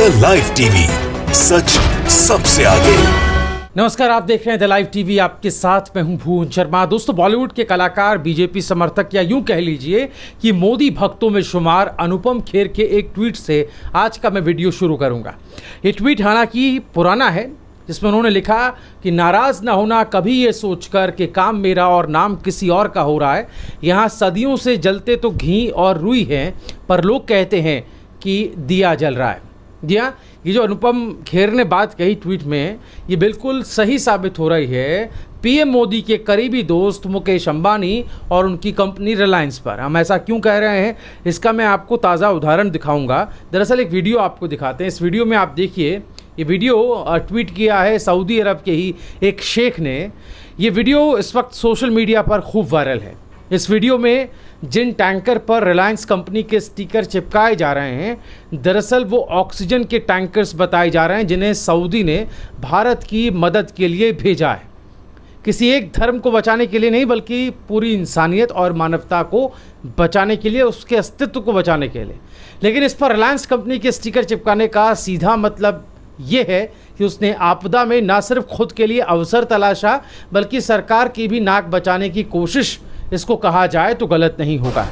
The live TV, सच सबसे आगे। नमस्कार, आप देख रहे हैं द लाइव टीवी। आपके साथ मैं हूं भुवन शर्मा। दोस्तों, बॉलीवुड के कलाकार, बीजेपी समर्थक या यूं कह लीजिए कि मोदी भक्तों में शुमार अनुपम खेर के एक ट्वीट से आज का मैं वीडियो शुरू करूंगा। ये ट्वीट हालांकि पुराना है, जिसमें उन्होंने लिखा कि नाराज़ ना होना कभी ये सोचकर कि काम मेरा और नाम किसी और का हो रहा है। यहाँ सदियों से जलते तो घी और रुई हैं, पर लोग कहते हैं कि दिया जल रहा है। जी हाँ, ये जो अनुपम खेर ने बात कही ट्वीट में, ये बिल्कुल सही साबित हो रही है पीएम मोदी के करीबी दोस्त मुकेश अंबानी और उनकी कंपनी रिलायंस पर। हम ऐसा क्यों कह रहे हैं, इसका मैं आपको ताज़ा उदाहरण दिखाऊंगा। दरअसल एक वीडियो आपको दिखाते हैं। इस वीडियो में आप देखिए, ये वीडियो ट्वीट किया है सऊदी अरब के ही एक शेख ने। ये वीडियो इस वक्त सोशल मीडिया पर खूब वायरल है। इस वीडियो में जिन टैंकर पर रिलायंस कंपनी के स्टिकर चिपकाए जा रहे हैं, दरअसल वो ऑक्सीजन के टैंकर्स बताए जा रहे हैं, जिन्हें सऊदी ने भारत की मदद के लिए भेजा है। किसी एक धर्म को बचाने के लिए नहीं, बल्कि पूरी इंसानियत और मानवता को बचाने के लिए, उसके अस्तित्व को बचाने के लिए। लेकिन इस पर रिलायंस कंपनी के स्टिकर चिपकाने का सीधा मतलब ये है कि उसने आपदा में न सिर्फ खुद के लिए अवसर तलाशा, बल्कि सरकार की भी नाक बचाने की कोशिश, इसको कहा जाए तो गलत नहीं होगा।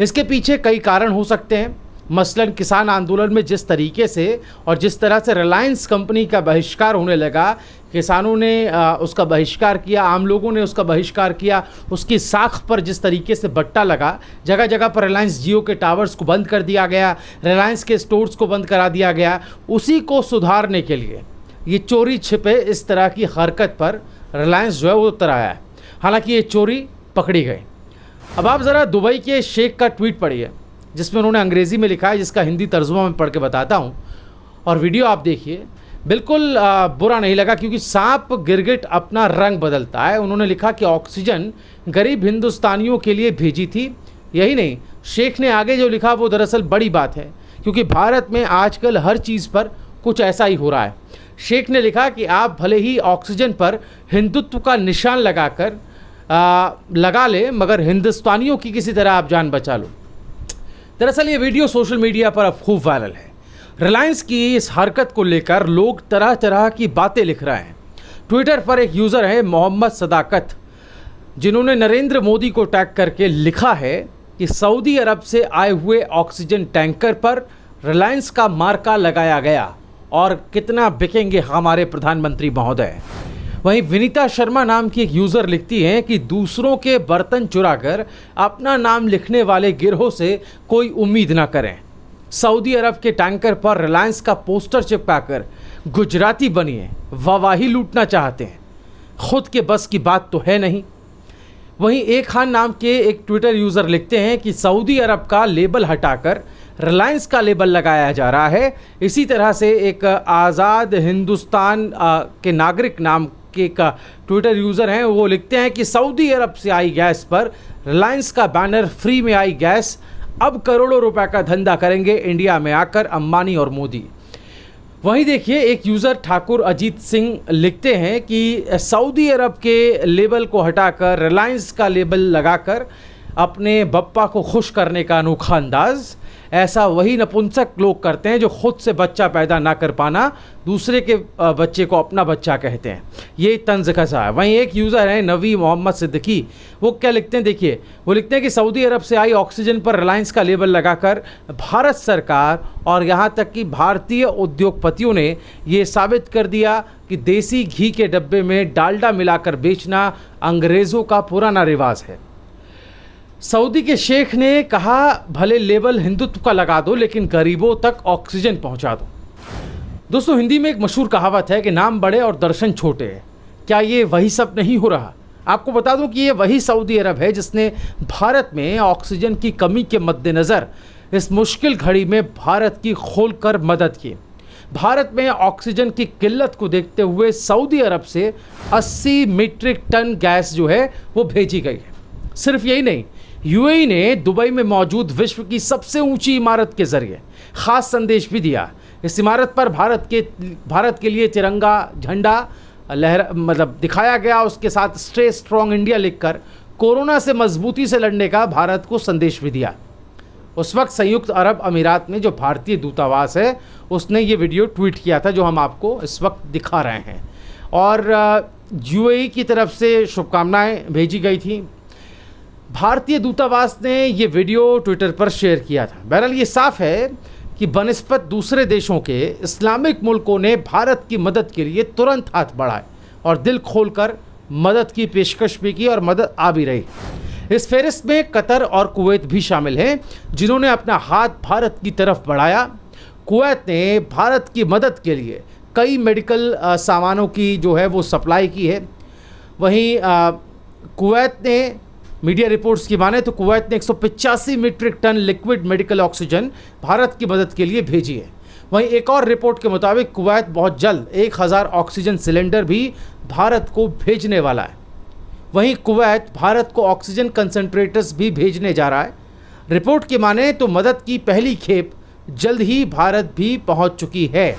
इसके पीछे कई कारण हो सकते हैं। मसलन किसान आंदोलन में जिस तरीके से और जिस तरह से रिलायंस कंपनी का बहिष्कार होने लगा, किसानों ने उसका बहिष्कार किया, आम लोगों ने उसका बहिष्कार किया, उसकी साख पर जिस तरीके से बट्टा लगा, जगह जगह पर रिलायंस जियो के टावर्स को बंद कर दिया गया, रिलायंस के स्टोर्स को बंद करा दिया गया। उसी को सुधारने के लिए ये चोरी छिपे इस तरह की हरकत पर रिलायंस जो है वो उतर आया है। हालांकि ये चोरी पकड़ी गई। अब आप ज़रा दुबई के शेख का ट्वीट पढ़िए, जिसमें उन्होंने अंग्रेज़ी में लिखा है, जिसका हिंदी तर्जुमा मैं पढ़ के बताता हूँ। और वीडियो आप देखिए, बिल्कुल बुरा नहीं लगा, क्योंकि सांप गिरगिट अपना रंग बदलता है। उन्होंने लिखा कि ऑक्सीजन गरीब हिंदुस्तानियों के लिए भेजी थी। यही नहीं, शेख ने आगे जो लिखा वो दरअसल बड़ी बात है, क्योंकि भारत में आजकल हर चीज़ पर कुछ ऐसा ही हो रहा है। शेख ने लिखा कि आप भले ही ऑक्सीजन पर हिंदुत्व का निशान लगा ले, मगर हिंदुस्तानियों की किसी तरह आप जान बचा लो। दरअसल ये वीडियो सोशल मीडिया पर अब खूब वायरल है। रिलायंस की इस हरकत को लेकर लोग तरह तरह की बातें लिख रहे हैं। ट्विटर पर एक यूज़र है मोहम्मद सदाकत, जिन्होंने नरेंद्र मोदी को टैग करके लिखा है कि सऊदी अरब से आए हुए ऑक्सीजन टैंकर पर रिलायंस का मार्का लगाया गया और कितना बिकेंगे हमारे प्रधानमंत्री महोदय। वहीं विनीता शर्मा नाम की एक यूज़र लिखती हैं कि दूसरों के बर्तन चुराकर अपना नाम लिखने वाले गिरोह से कोई उम्मीद ना करें। सऊदी अरब के टैंकर पर रिलायंस का पोस्टर चिपकाकर गुजराती बनिए वाहवाही लूटना चाहते हैं, खुद के बस की बात तो है नहीं। वहीं एक खान नाम के एक ट्विटर यूज़र लिखते हैं कि सऊदी अरब का लेबल हटाकर रिलायंस का लेबल लगाया जा रहा है। इसी तरह से एक आज़ाद हिंदुस्तान के नागरिक नाम के एक ट्विटर यूज़र हैं, वो लिखते हैं कि सऊदी अरब से आई गैस पर रिलायंस का बैनर, फ्री में आई गैस, अब करोड़ों रुपए का धंधा करेंगे इंडिया में आकर अंबानी और मोदी। वहीं देखिए, एक यूज़र ठाकुर अजीत सिंह लिखते हैं कि सऊदी अरब के लेबल को हटाकर रिलायंस का लेबल लगाकर अपने बप्पा को खुश करने का अनोखा अंदाज़, ऐसा वही नपुंसक लोग करते हैं जो खुद से बच्चा पैदा ना कर पाना दूसरे के बच्चे को अपना बच्चा कहते हैं। ये तंज कसा है। वहीं एक यूज़र है नवी मोहम्मद सिद्दीकी, वो क्या लिखते हैं देखिए, वो लिखते हैं कि सऊदी अरब से आई ऑक्सीजन पर रिलायंस का लेबल लगाकर भारत सरकार और यहाँ तक कि भारतीय उद्योगपतियों ने ये साबित कर दिया कि देसी घी के डब्बे में डालडा मिलाकर बेचना अंग्रेज़ों का पुराना रिवाज है। सऊदी के शेख ने कहा, भले लेबल हिंदुत्व का लगा दो, लेकिन गरीबों तक ऑक्सीजन पहुंचा दो। दोस्तों, हिंदी में एक मशहूर कहावत है कि नाम बड़े और दर्शन छोटे। क्या ये वही सब नहीं हो रहा? आपको बता दूं कि ये वही सऊदी अरब है जिसने भारत में ऑक्सीजन की कमी के मद्देनज़र इस मुश्किल घड़ी में भारत की खोलकर मदद की। भारत में ऑक्सीजन की किल्लत को देखते हुए सऊदी अरब से 80 मीट्रिक टन गैस जो है वो भेजी गई है। सिर्फ यही नहीं, यूएई ने दुबई में मौजूद विश्व की सबसे ऊंची इमारत के जरिए खास संदेश भी दिया। इस इमारत पर भारत के लिए तिरंगा झंडा दिखाया गया। उसके साथ स्टे स्ट्रॉन्ग इंडिया लिखकर कोरोना से मजबूती से लड़ने का भारत को संदेश भी दिया। उस वक्त संयुक्त अरब अमीरात में जो भारतीय दूतावास है उसने ये वीडियो ट्वीट किया था जो हम आपको इस वक्त दिखा रहे हैं, और यूएई की तरफ से शुभकामनाएं भेजी गई थी। भारतीय दूतावास ने ये वीडियो ट्विटर पर शेयर किया था। बहरहाल ये साफ है कि बनिस्बत दूसरे देशों के इस्लामिक मुल्कों ने भारत की मदद के लिए तुरंत हाथ बढ़ाए और दिल खोलकर मदद की पेशकश भी की और मदद आ भी रही। इस फहरिस्त में कतर और कुवैत भी शामिल हैं जिन्होंने अपना हाथ भारत की तरफ बढ़ाया। कुवैत ने भारत की मदद के लिए कई मेडिकल सामानों की जो है वो सप्लाई की है। वहीं कुवैत ने, मीडिया रिपोर्ट्स की माने तो कुवैत ने 185 metric ton liquid medical oxygen Bharat की मदद के लिए भेजी है। वहीं एक और रिपोर्ट के मुताबिक कुवैत बहुत जल्द 1000 ऑक्सीजन सिलेंडर भी भारत को भेजने वाला है। वहीं कुवैत भारत को ऑक्सीजन कंसंट्रेटर्स भी भेजने जा रहा है। रिपोर्ट की माने तो मदद की पहली खेप जल्द ही भारत भी पहुंच चुकी है।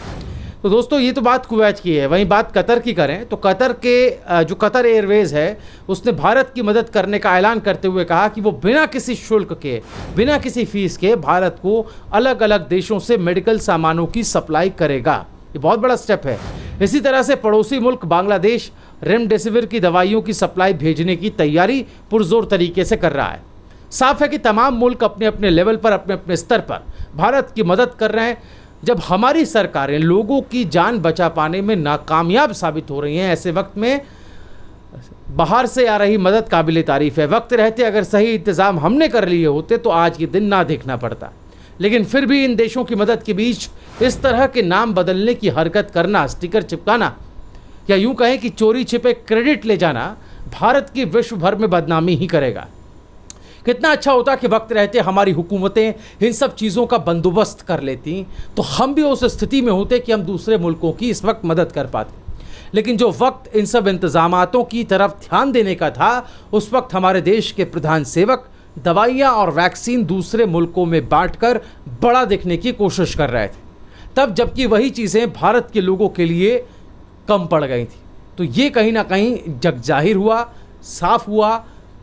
तो दोस्तों ये तो बात कुवैत की है। वहीं बात कतर की करें तो कतर के जो कतर एयरवेज़ है उसने भारत की मदद करने का ऐलान करते हुए कहा कि वो बिना किसी शुल्क के, बिना किसी फीस के भारत को अलग अलग देशों से मेडिकल सामानों की सप्लाई करेगा। ये बहुत बड़ा स्टेप है। इसी तरह से पड़ोसी मुल्क बांग्लादेश रेमडेसिविर की दवाइयों की सप्लाई भेजने की तैयारी पुरजोर तरीके से कर रहा है। साफ है कि तमाम मुल्क अपने अपने लेवल पर, अपने अपने स्तर पर भारत की मदद कर रहे हैं। जब हमारी सरकारें लोगों की जान बचा पाने में नाकामयाब साबित हो रही हैं, ऐसे वक्त में बाहर से आ रही मदद काबिल तारीफ़ है। वक्त रहते अगर सही इंतज़ाम हमने कर लिए होते तो आज ये दिन ना देखना पड़ता। लेकिन फिर भी इन देशों की मदद के बीच इस तरह के नाम बदलने की हरकत करना, स्टिकर चिपकाना या यूं कहें कि चोरी छिपे क्रेडिट ले जाना भारत की विश्व भर में बदनामी ही करेगा। कितना अच्छा होता कि वक्त रहते हमारी हुकूमतें इन सब चीज़ों का बंदोबस्त कर लेती, तो हम भी उस स्थिति में होते कि हम दूसरे मुल्कों की इस वक्त मदद कर पाते। लेकिन जो वक्त इन सब इंतज़ामातों की तरफ ध्यान देने का था, उस वक्त हमारे देश के प्रधान सेवक दवाइयाँ और वैक्सीन दूसरे मुल्कों में बांटकर बड़ा दिखने की कोशिश कर रहे थे, तब जबकि वही चीज़ें भारत के लोगों के लिए कम पड़ गई थी। तो ये कहीं ना कहीं जग जाहिर हुआ, साफ हुआ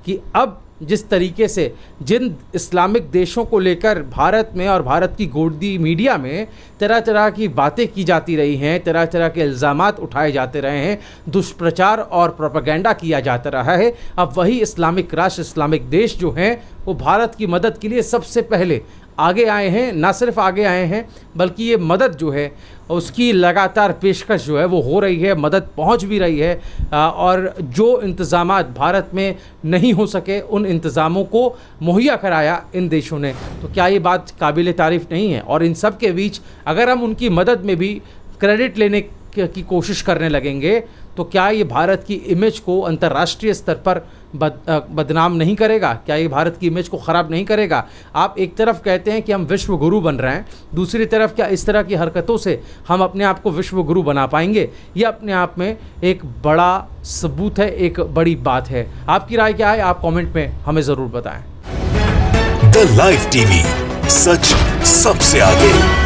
कि अब जिस तरीके से जिन इस्लामिक देशों को लेकर भारत में और भारत की गोदी मीडिया में तरह तरह की बातें की जाती रही हैं, तरह तरह के इल्ज़ामात उठाए जाते रहे हैं, दुष्प्रचार और प्रोपेगेंडा किया जाता रहा है, अब वही इस्लामिक राष्ट्र, इस्लामिक देश जो हैं वो भारत की मदद के लिए सबसे पहले आगे आए हैं। ना सिर्फ आगे आए हैं बल्कि ये मदद जो है उसकी लगातार पेशकश जो है वो हो रही है, मदद पहुंच भी रही है। और जो इंतज़ामात भारत में नहीं हो सके उन इंतज़ामों को मुहैया कराया इन देशों ने। तो क्या ये बात काबिल तारीफ़ नहीं है? और इन सब के बीच अगर हम उनकी मदद में भी क्रेडिट लेने की कोशिश करने लगेंगे तो क्या ये भारत की इमेज को अंतर्राष्ट्रीय स्तर पर बदनाम नहीं करेगा? क्या ये भारत की इमेज को ख़राब नहीं करेगा? आप एक तरफ कहते हैं कि हम विश्व गुरु बन रहे हैं, दूसरी तरफ क्या इस तरह की हरकतों से हम अपने आप को विश्व गुरु बना पाएंगे? ये अपने आप में एक बड़ा सबूत है, एक बड़ी बात है। आपकी राय क्या है? आप कमेंट में हमें ज़रूर बताएं। द लाइव टीवी, सच सबसे आगे।